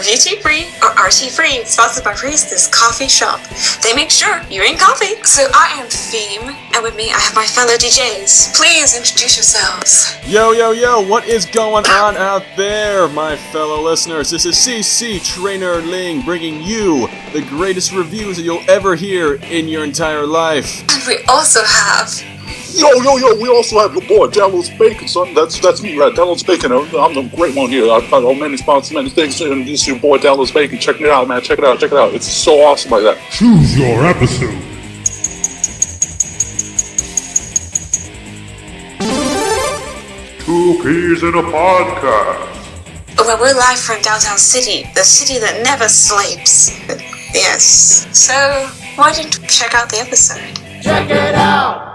RT3 or RT3, sponsored by Biscuits Coffee Shop. They make sure you're in coffee. So I am Feem, and with me I have my fellow DJs. Please introduce yourselves. Yo, what is going on out there, my fellow listeners? This is CC Trainor-Ling bringing you the greatest reviews that you'll ever hear in your entire life. And we also have... Yo, we also have your boy, Littlest Bacon, son. That's me, right? Littlest Bacon. I'm the great one here. I've got many sponsors, many things, and this is your boy, Littlest Bacon. Check it out, man. Check it out. It's so awesome like that. Choose your episode. Two Peas in a Podcast. Well, we're live from Downtown City, the city that never sleeps. Yes. So, why don't you check out the episode? Check it out!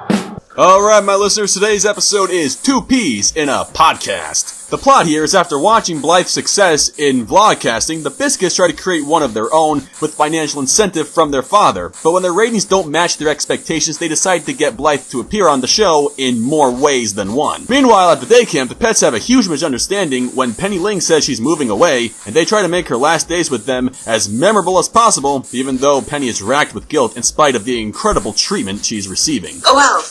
Alright, my listeners, today's episode is Two Peas in a Podcast. The plot here is after watching Blythe's success in vlogcasting, the Biscuits try to create one of their own with financial incentive from their father. But when their ratings don't match their expectations, they decide to get Blythe to appear on the show in more ways than one. Meanwhile, at the day camp, the pets have a huge misunderstanding when Ling says she's moving away, and they try to make her last days with them as memorable as possible, even though Penny is racked with guilt in spite of the incredible treatment she's receiving. Oh well.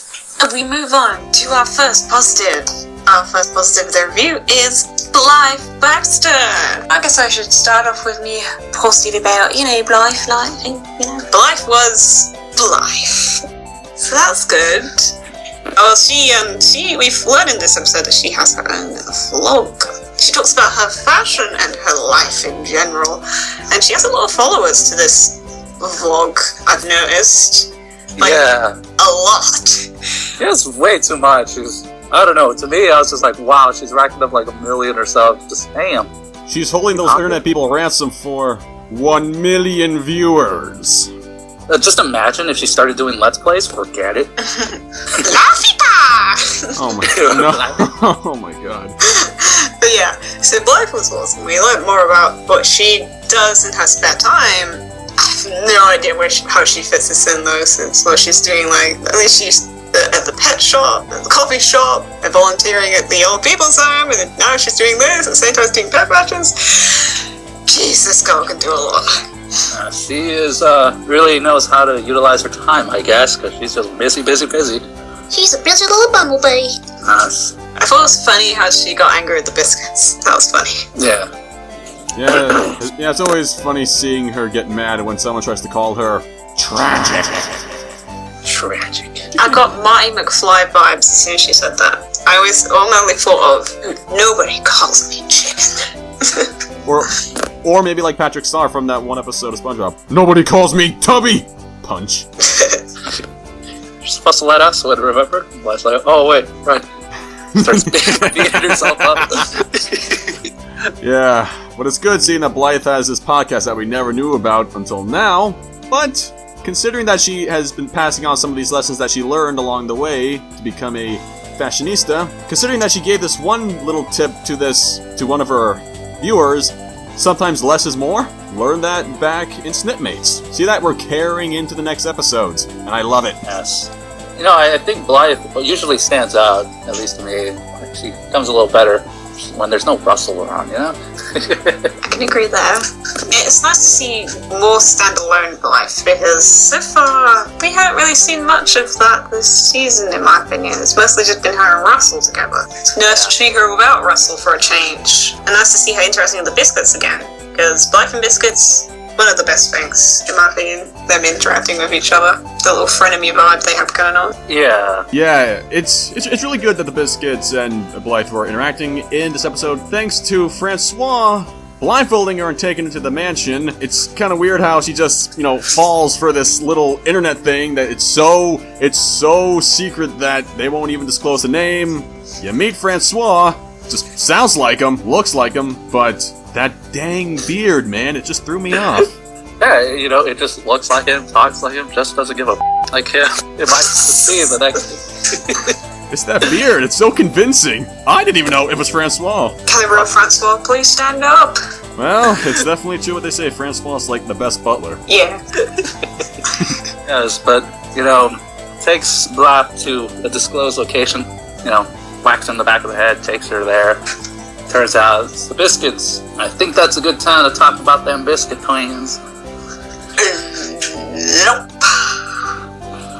We move on to our first positive. Our first positive of the review is Blythe Baxter. I guess I should start off with me positive about, Blythe, Blythe was Blythe. So that's good. Oh, we've learned in this episode that she has her own vlog. She talks about her fashion and her life in general. And she has a lot of followers to this vlog, I've noticed. Yeah. A lot. It's way too much. I don't know. To me, I was just like, wow, she's racking up like 1 million or so. Just damn. She's holding those internet people ransom for 1 million viewers. Just imagine if she started doing Let's Plays. Forget it. Oh my god. No. Oh my god. But yeah, so Blythe was awesome. We learned more about what she does in her spare time. I have no idea how she fits this in though, since what she's doing, at least she's at the pet shop, at the coffee shop, and volunteering at the old people's home, and then now she's doing this, at the same time doing pet matches. Jeez, this girl can do a lot. She really knows how to utilize her time, I guess, because she's just busy. She's a busy little bumblebee. I thought it was funny how she got angry at the Biscuits. That was funny. Yeah, it's always funny seeing her get mad when someone tries to call her tragic. I got Marty McFly vibes as soon as she said that. I always only thought of, nobody calls me chicken. or maybe like Patrick Star from that one episode of SpongeBob. Nobody calls me Tubby! Punch. You're supposed to let us win, remember? Like, oh wait, right. Starts beating herself up. Yeah, but it's good seeing that Blythe has this podcast that we never knew about until now, but considering that she has been passing on some of these lessons that she learned along the way to become a fashionista, considering that she gave this one little tip to one of her viewers, sometimes less is more, learn that back in Snipmates. See that? We're carrying into the next episodes, and I love it. Yes. I think Blythe usually stands out, at least to me. She becomes a little better when there's no Russell around, I can agree there. It's nice to see more standalone Blythe, because so far we haven't really seen much of that this season, in my opinion. It's mostly just been her and Russell together. It's nice to see her without Russell for a change. And nice to see her interacting with the Biscuits again, because Blythe and Biscuits, one of the best things, in my opinion, them interacting with each other. The little frenemy vibe they have going on. Yeah, it's really good that the Biscuits and Blythe were interacting in this episode, thanks to Francois blindfolding her and taking her to the mansion. It's kind of weird how she just, falls for this little internet thing that it's so secret that they won't even disclose the name. You meet Francois, just sounds like him, looks like him, but that dang beard, man, it just threw me off. Yeah, it just looks like him, talks like him, just doesn't give a like him. It might be the next. It's that beard, it's so convincing. I didn't even know it was Francois. Can the real Francois please stand up? Well, it's definitely true what they say, Francois is like the best butler. Yeah. Yes, but, takes Blythe to a disclosed location, whacks her in the back of the head, takes her there, turns out it's the Biscuits. I think that's a good time to talk about them Biscuit twins. Nope.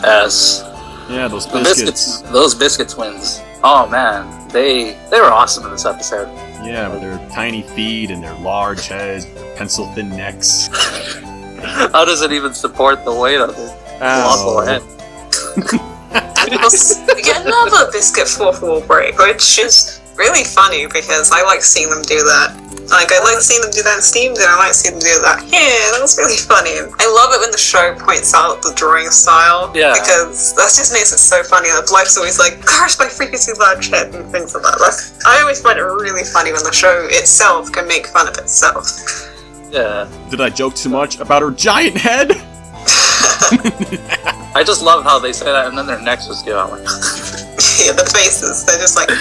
Yes. Yeah, those The Biscuits. Those Biscuit twins. Oh man, they were awesome in this episode. Yeah, with their tiny feet and their large heads, pencil-thin necks. How does it even support the weight of it? Ow. Head. We get another Biscuit fourth wall break, which is really funny because I like seeing them do that. Like, I like seeing them do that in Steam, and I like seeing them do that here. That was really funny. I love it when the show points out the drawing style. Yeah. Because that just makes it so funny. Like, Blythe's always like, gosh, my frequency large head, and things like that. Like, I always find it really funny when the show itself can make fun of itself. Yeah. Did I joke too much about her giant head? I just love how they say that, and then their necks just go out like. Yeah, the faces, they're just like, and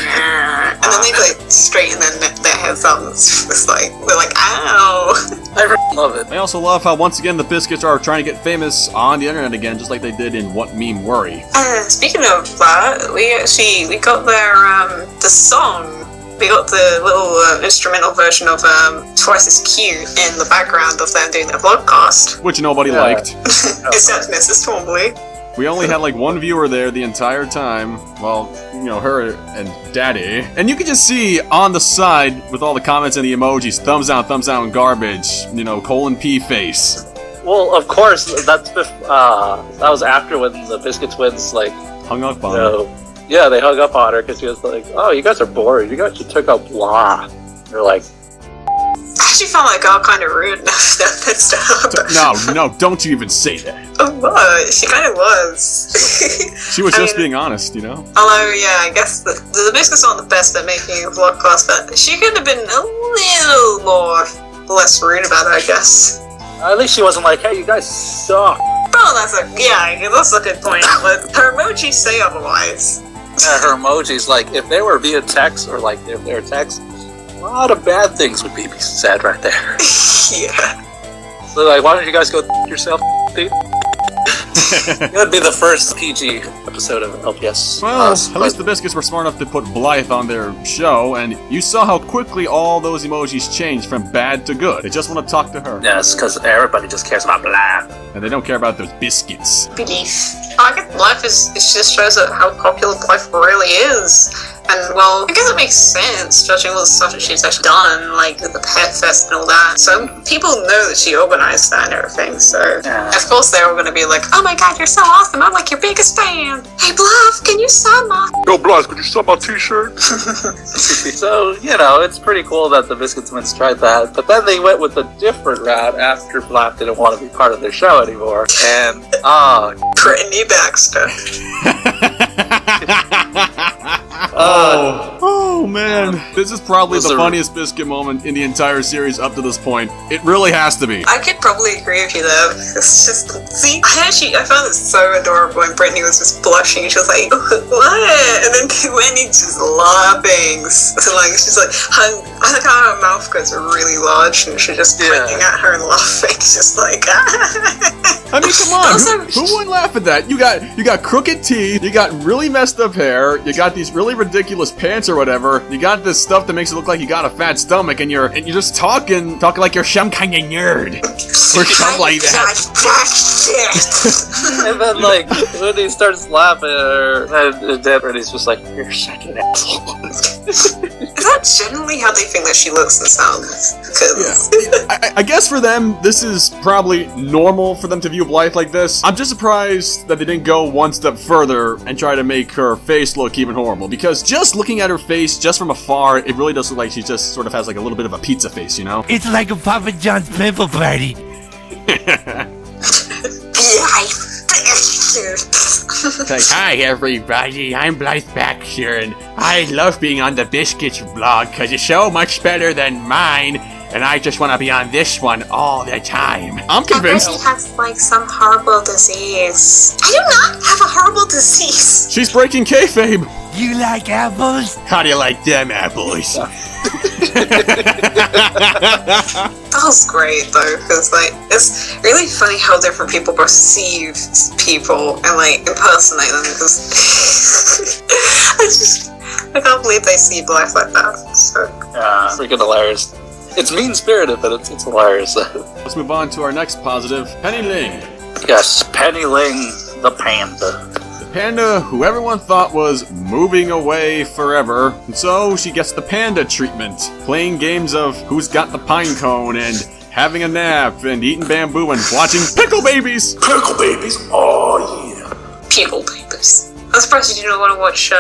then they like straighten their heads up. It's like, they're like, ow. I really love it. I also love how once again the Biscuits are trying to get famous on the internet again, just like they did in What Meme Worry. Speaking of that, we got their the song. We got the little instrumental version of Twice as Cute in the background of them doing their vlogcast. Which nobody liked. Except Mrs. Twombly. We only had like one viewer there the entire time. Well, you know, her and Daddy. And you can just see on the side with all the comments and the emojis, thumbs down, garbage, you know, :P face. Well, of course, that was after when the Biscuit twins like Hung up on her. Yeah, they hung up on her because she was like, "Oh, you guys are bored. You guys should check out blah." They're like, I actually found that girl kind of rude and pissed up. No, don't you even say that. What? She kind of was. She was just being honest, you know? Although, yeah, I guess the Biscuits aren't the best at making a vlogcast, but she could have been a little more less rude about it, I guess. at least she wasn't like, "Hey, you guys suck." Oh, that's a good point. But her emojis say otherwise. Yeah, her emojis, like, if they were via text, or like if they were text, a lot of bad things would be said right there. Yeah. So, like, why don't you guys go yourself, dude? It would be the first PG episode of LPS. Well, at least the Biscuits were smart enough to put Blythe on their show, and you saw how quickly all those emojis changed from bad to good. They just want to talk to her. Yes, because everybody just cares about Blythe. And they don't care about those biscuits. Belief. I guess Blythe it just shows how popular Blythe really is. And, well, I guess it makes sense, judging all the stuff that she's actually done, like the Pet Fest and all that. So people know that she organized that and everything, so of course they're all going to be like, "Oh my god, you're so awesome, I'm like your biggest fan. Hey, Blythe, can you sign my..." Yo, Blythe, could you sell my t-shirt? So, you know, it's pretty cool that the Biscuits twins tried that, but then they went with a different route after Blythe didn't want to be part of their show anymore, and, Britney Baxter. Oh man, this is probably the funniest Biscuit moment in the entire series up to this point. It really has to be. I could probably agree with you though. It's just, see, I found it so adorable when Britney was just blushing. She was like, "What?" And then Wendy just laughing. So like, she's like, I think how her mouth goes really large, and she's just pointing at her and laughing. Just like, I mean, come on, who wouldn't laugh at that? You got crooked teeth, you got really messed up hair, you got these really ridiculous pants or whatever, you got this stuff that makes it look like you got a fat stomach, and you're just talking like you're some kind of nerd or something like that. and then like when he starts laughing, and Brittany's just like, "You're such an asshole." Is that generally how they think that she looks and sounds? Because I guess for them, this is probably normal for them to view Blythe like this. I'm just surprised that they didn't go one step further and try to make her face look even horrible, because just looking at her face just from afar, it really does look like she just sort of has like a little bit of a pizza face, you know? It's like a Papa John's pimple party. Like, "Hi everybody, I'm Blythe Baxter, and I love being on the Biscuits vlog because it's so much better than mine, and I just want to be on this one all the time." I'm convinced. I bet she has like some horrible disease. I do not have a horrible disease. She's breaking kayfabe. You like apples? How do you like them apples? That was great though, because like it's really funny how different people perceive people and like impersonate them. Because I can't believe they see Blythe like that. So. Yeah, freaking hilarious. It's mean-spirited, but it's hilarious. Let's move on to our next positive, Penny-Ling. Yes, Penny-Ling, the panda. The panda who everyone thought was moving away forever, and so she gets the panda treatment, playing games of who's got the pine cone and having a nap and eating bamboo and watching Pickle Babies! Pickle babies. Oh yeah. People papers. I'm surprised you didn't want to watch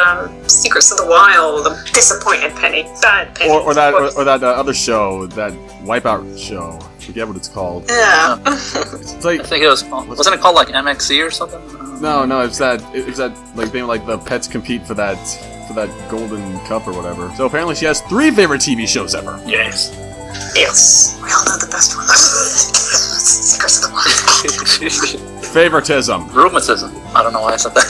Secrets of the Wild, the disappointed Penny, sad Penny. Or that other show, that Wipeout show. I forget what it's called. Yeah. It's like I think it was called, wasn't it called like MXC or something? no, it's that like they like the pets compete for that golden cup or whatever. So apparently she has 3 favorite TV shows ever. Yes. Yes. We all know the best one. Secrets of the Wild. Favoritism. Rheumatism. I don't know why I said that.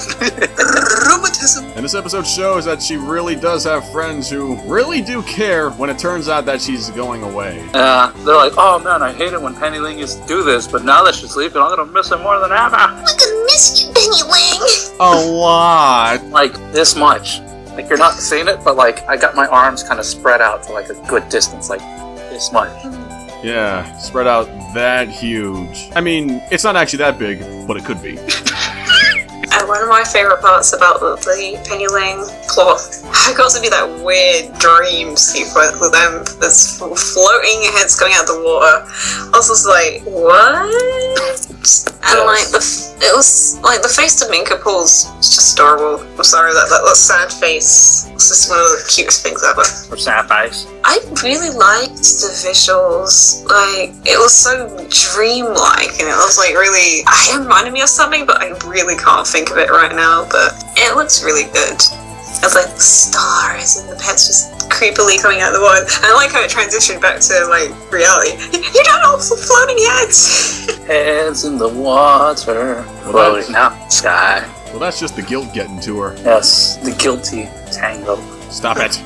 Rheumatism. And this episode shows that she really does have friends who really do care when it turns out that she's going away. They're like, oh man, I hate it when Penny-Ling used to do this, but now that she's leaving, I'm gonna miss it more than ever. I'm gonna miss you, Penny-Ling. A lot. Like, this much. Like, you're not seeing it, but like, I got my arms kind of spread out to like a good distance, like this much. Yeah, spread out that huge. I mean, it's not actually that big, but it could be. And one of my favourite parts about the Penny-Ling plot, I got to be that weird dream sequence with them that's floating heads coming out of the water. I was just like, what? And like it was like the face to Minka pulls is just adorable. I'm sorry, that sad face. It's just one of the cutest things ever. Or sad face. I really liked the visuals. Like, it was so dreamlike, and it was like really. It reminded me of something, but I really can't think of it right now. But it looks really good. It's like stars and the pets just creepily coming out of the water. And I like how it transitioned back to like reality. You don't know floating heads. Heads in the water, floating out the sky. Well, that's just the guilt getting to her. Yes, the guilty tango. Stop it.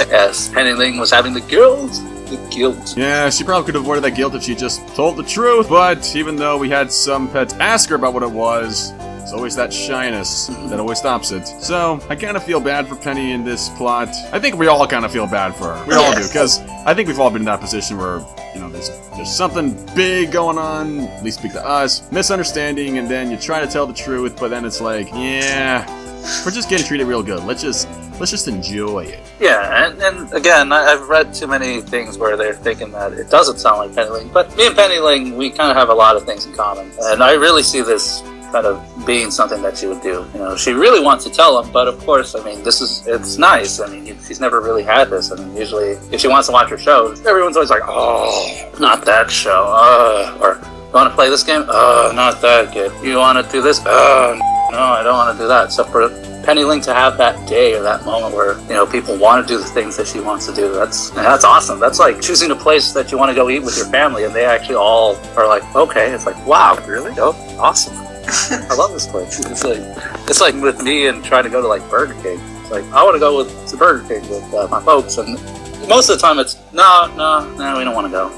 Yes, Penny-Ling was having the guilt. The guilt. Yeah, she probably could have avoided that guilt if she just told the truth, but even though we had some pets ask her about what it was, it's always that shyness that always stops it. So, I kind of feel bad for Penny in this plot. I think we all kind of feel bad for her. We all do, because I think we've all been in that position where, you know, there's something big going on, at least speak to us, misunderstanding, and then you try to tell the truth, but then it's like, yeah, we're just getting treated real good. Let's just enjoy it. Yeah, and again, I've read too many things where they're thinking that it doesn't sound like Penny-Ling, but me and Penny-Ling, we kind of have a lot of things in common, and I really see this kind of being something that she would do. You know, she really wants to tell him, but of course, I mean, it's nice. I mean, she's never really had this. I mean, usually, if she wants to watch her shows, everyone's always like, oh, not that show, or you want to play this game? Not that good. You want to do this? No, I don't want to do that. So for Penny-Ling to have that day or that moment where, you know, people want to do the things that she wants to do, that's awesome. That's like choosing a place that you want to go eat with your family, and they actually all are like, okay. It's like, wow, really? Oh, awesome. I love this place. It's like with me and trying to go to like Burger King. It's like, I want to go to Burger King with my folks, and most of the time it's no, we don't want to go.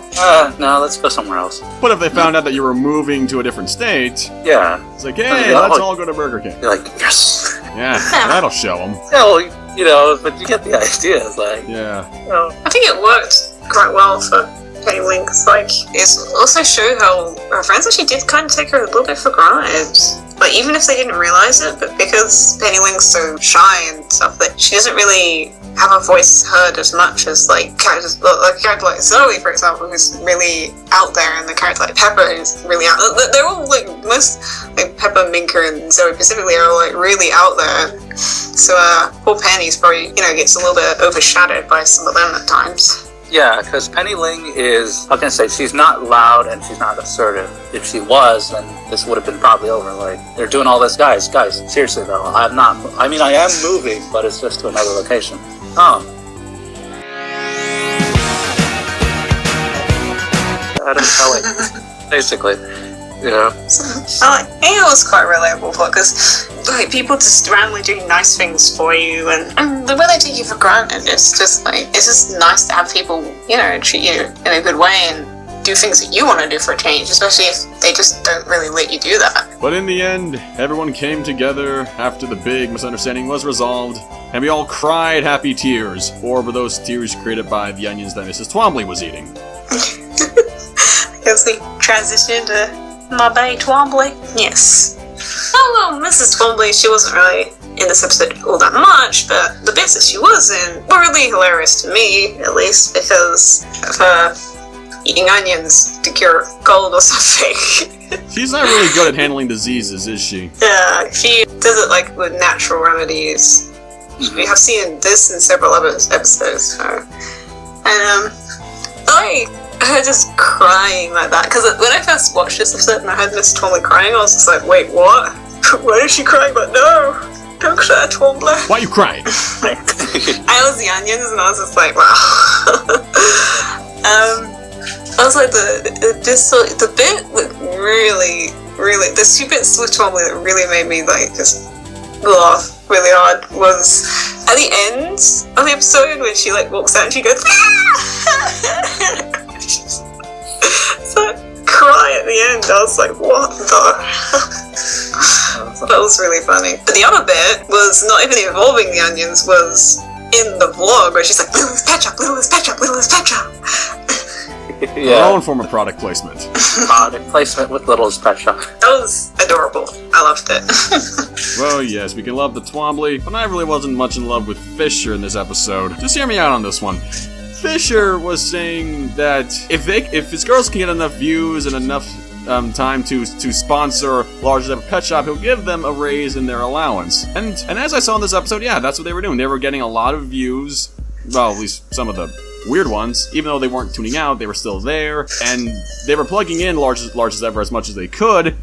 No, let's go somewhere else. But if they found out that you were moving to a different state, yeah, it's like, hey, let's all go to Burger King. You're like, yes. Yeah, that'll show them. Yeah, well, you know, but you get the idea. It's like, yeah. You know. I think it worked quite well for Penny-Ling. Like, it's also showed how her friends actually did kind of take her a little bit for granted. Like, even if they didn't realize it, but because Penny-Ling's so shy and stuff, that she doesn't really have her voice heard as much as like characters, like a character like Zoe, for example, who's really out there, and the character like Pepper, who's really out. They're all like most like Pepper, Minka, and Zoe specifically are all like really out there. So poor Penny's probably, you know, gets a little bit overshadowed by some of them at times. Yeah, because Penny-Ling is, how can I say, she's not loud and she's not assertive. If she was, then this would have been probably over. Like, they're doing all this, guys, seriously though, I am moving, but it's just to another location. Oh. I don't know, like, basically, you know. I think it was quite relatable because like people just randomly doing nice things for you, and the way they take you for granted, it's just nice to have people, you know, treat you in a good way and do things that you want to do for a change, especially if they just don't really let you do that. But in the end, everyone came together after the big misunderstanding was resolved, and we all cried happy tears, or were those tears created by the onions that Mrs. Twombly was eating? As we transition to my bae Twombly. Yes. Oh, well, Mrs. Twombly, she wasn't really in this episode all that much, but the bits that she was in were really hilarious to me, at least, because of her eating onions to cure cold or something. She's not really good at handling diseases, is she? Yeah, she does it like with natural remedies. We have seen this in several other episodes. And her just crying like that, because when I first watched this episode and I heard Miss Twombly crying, I was just like, wait, what? Why is she crying? But no, don't cry, Twombly. Why are you crying? I was the onions and I was just like, wow. I was like, the bit that really, the two bits with Twombly that really made me like just laugh really hard was at the end of the episode when she like walks out and she goes, so I cry at the end. I was like, what the? That was really funny. But the other bit was not even involving the onions, was in the vlog where she's like, Littlest pet shop, Littlest pet shop, Littlest pet shop. Yeah. Her own form of product placement. Product placement with Littlest pet shop. That was adorable. I loved it. Well, yes, we can love the Twombly, but I really wasn't much in love with Fisher in this episode. Just hear me out on this one. Fisher was saying that if his girls can get enough views and enough time to sponsor larger than a pet shop, he'll give them a raise in their allowance. And as I saw in this episode, yeah, that's what they were doing. They were getting a lot of views, well, at least some of the weird ones. Even though they weren't tuning out, they were still there, and they were plugging in large as ever as much as they could.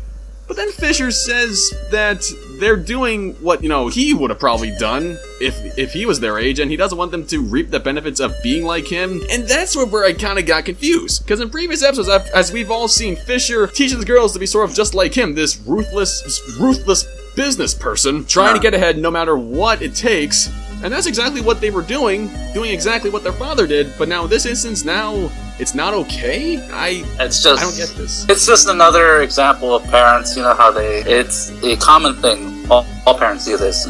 But then Fisher says that they're doing what, he would have probably done if he was their age, and he doesn't want them to reap the benefits of being like him. And that's where I kind of got confused. Because in previous episodes, as we've all seen, Fisher teaches the girls to be sort of just like him, this ruthless business person, trying to get ahead no matter what it takes. And that's exactly what they were doing exactly what their father did. But now in this instance, it's not okay? I don't get this. It's just another example of parents, how it's a common thing. All parents do this,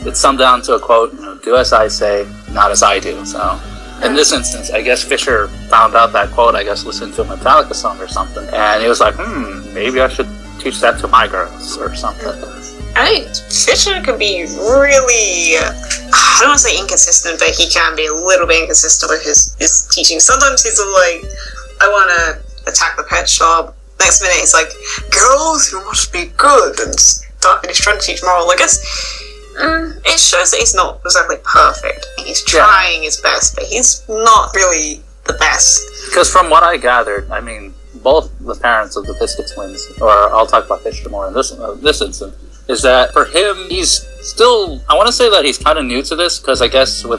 It's summed down to a quote, do as I say, not as I do. So in this instance, I guess Fisher found out that quote, listened to a Metallica song or something. And he was like, maybe I should teach that to my girls or something. I think Fisher can be really, I don't want to say inconsistent, but he can be a little bit inconsistent with his teaching. Sometimes he's like, I want to attack the pet shop. Next minute he's like, girls, you must be good, and stuff, and he's trying to teach moral. I guess it shows that he's not exactly perfect. He's trying his best, but he's not really the best. Because from what I gathered, both the parents of the Biscuit twins, or I'll talk about Fisher more in this instance, is that for him, he's still, I want to say that he's kind of new to this, because I guess or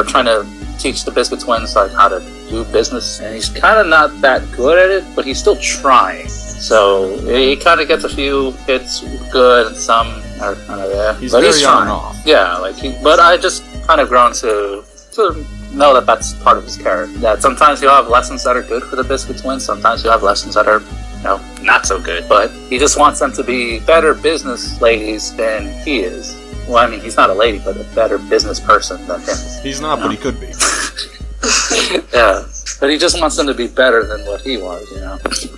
trying to teach the Biscuit twins how to do business, and he's kind of not that good at it, but he's still trying. So he kind of gets a few hits good, and some are kind of there. He's very on and off. Yeah, but I just kind of grown to know that that's part of his character. That sometimes you'll have lessons that are good for the Biscuit twins, sometimes you'll have lessons that are not so good, but he just wants them to be better business ladies than he is. Well, he's not a lady, but a better business person than him. He's not, but he could be. Yeah, but he just wants them to be better than what he was,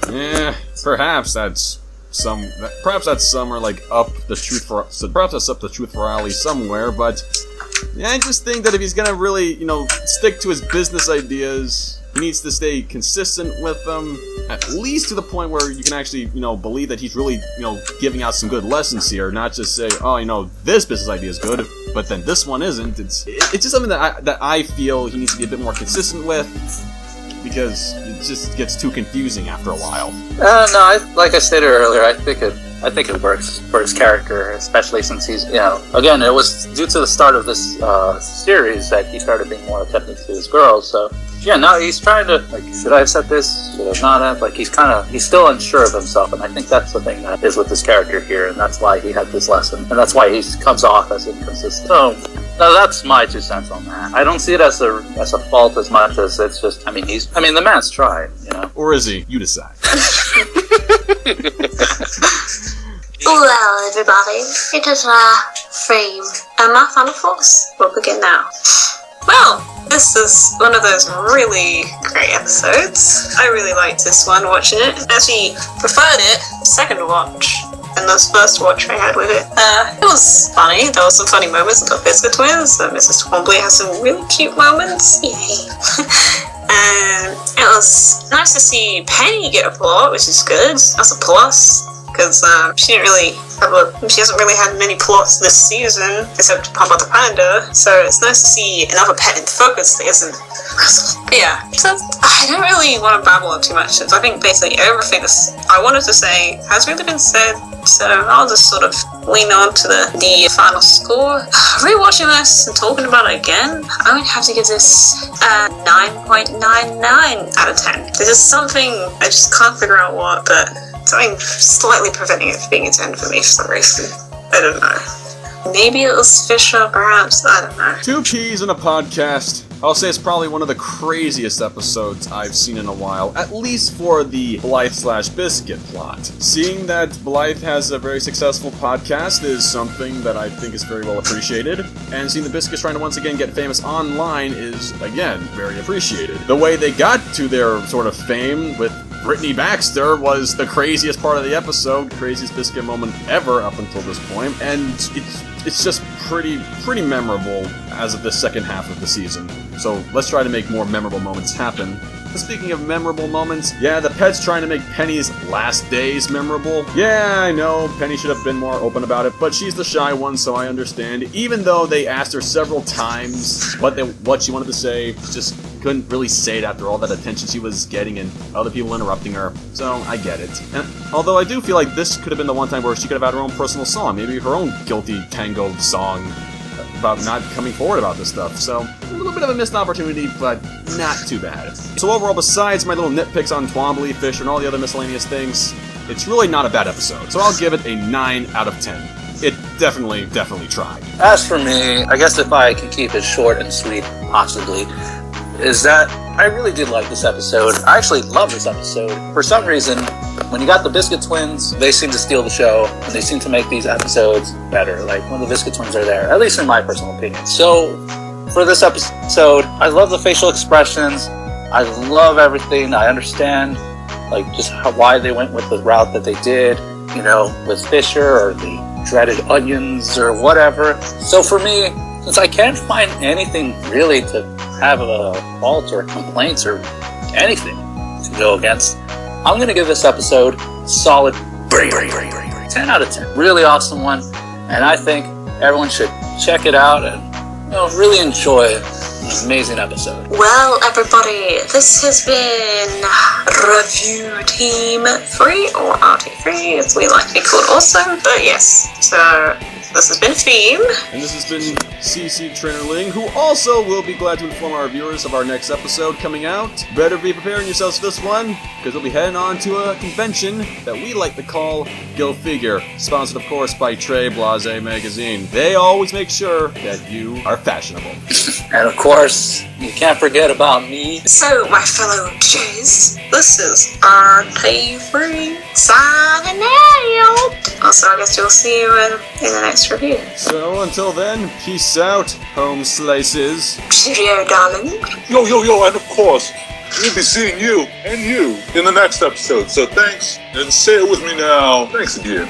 Yeah, perhaps that's somewhere like up the truth for Ali somewhere, but yeah, I just think that if he's gonna really, stick to his business ideas, he needs to stay consistent with them, at least to the point where you can actually, believe that he's really, giving out some good lessons here, not just say, oh, this business idea is good, but then this one isn't. It's just something that I feel he needs to be a bit more consistent with, because it just gets too confusing after a while. No, like I stated earlier, I think it works for his character, especially since he's, again, it was due to the start of this series that he started being more attentive to his girls, so yeah, now he's trying to, should I have said this? Should I not have? He's still unsure of himself, and I think that's the thing that is with this character here, and that's why he had this lesson, and that's why he comes off as inconsistent. So, now that's my 2 cents on that. I don't see it as a fault as much as it's just, the man's trying, Or is he? You decide. Well, everybody, it is Feem, and my final force will begin now. Well, this is one of those really great episodes. I really liked this one, watching it. Actually, preferred it second watch than this first watch I had with it. It was funny. There were some funny moments with the Biscuit twins. Mrs. Twombly has some really cute moments. Yay. And it was nice to see Penny get a plot, which is good. That's a plus. Because she hasn't really had many plots this season, except Papa the Panda, so it's nice to see another pet in focus that isn't Russell. But yeah, so I don't really want to babble on too much, since I think basically everything I wanted to say has really been said, so I'll just sort of lean on to the final score. Rewatching this and talking about it again, I would have to give this a 9.99 out of 10. There's just something, I just can't figure out what, but something slightly preventing it from being a 10 for me for some reason. I don't know. Maybe it was Fisher, perhaps. I don't know. 2 Peas in a podcast. I'll say it's probably one of the craziest episodes I've seen in a while, at least for the Blythe/Biskit plot. Seeing that Blythe has a very successful podcast is something that I think is very well appreciated, and seeing the Biscuits trying to once again get famous online is, again, very appreciated. The way they got to their sort of fame with Britney Baxter was the craziest part of the episode, craziest Biscuit moment ever up until this point, and it's just pretty memorable as of the second half of the season. So let's try to make more memorable moments happen. Speaking of memorable moments, yeah, the pets trying to make Penny's last days memorable. Yeah, I know, Penny should have been more open about it, but she's the shy one, so I understand. Even though they asked her several times what she wanted to say, she just couldn't really say it after all that attention she was getting and other people interrupting her, so I get it. And although I do feel like this could have been the one time where she could have had her own personal song, maybe her own guilty tango song about not coming forward about this stuff, so a little bit of a missed opportunity, but not too bad. So overall, besides my little nitpicks on Twombly, Fisher, and all the other miscellaneous things, it's really not a bad episode, so I'll give it a 9 out of 10. It definitely tried. As for me, I guess if I can keep it short and sweet, possibly, is that I really did like this episode. I actually love this episode. For some reason, when you got the Biscuit twins, they seem to steal the show, and they seem to make these episodes better. Like, when the Biscuit twins are there, at least in my personal opinion. So, for this episode, I love the facial expressions. I love everything. I understand, like, just why they went with the route that they did, you know, with Fisher, or the dreaded onions, or whatever. So for me, since I can't find anything really to have a fault or complaints or anything to go against, I'm going to give this episode a solid 10 out of 10. Really awesome one, and I think everyone should check it out and, you know, really enjoy an amazing episode. Well, everybody, this has been Review Team 3, or RT3, as we like to be called also, but yes, so this has been Feem. And this has been CC Trainor-Ling, who also will be glad to inform our viewers of our next episode coming out. Better be preparing yourselves for this one, because we'll be heading on to a convention that we like to call Go Figure, sponsored, of course, by Trey Blase Magazine. They always make sure that you are fashionable. And of course, you can't forget about me. So, my fellow Jays, this is RT3 signing out. Also, I guess you'll see you in the next review. So, until then, peace out, home slices. Cheerio, darling. Yo, and of course, we'll be seeing you and you in the next episode. So thanks, and say it with me now. Thanks again.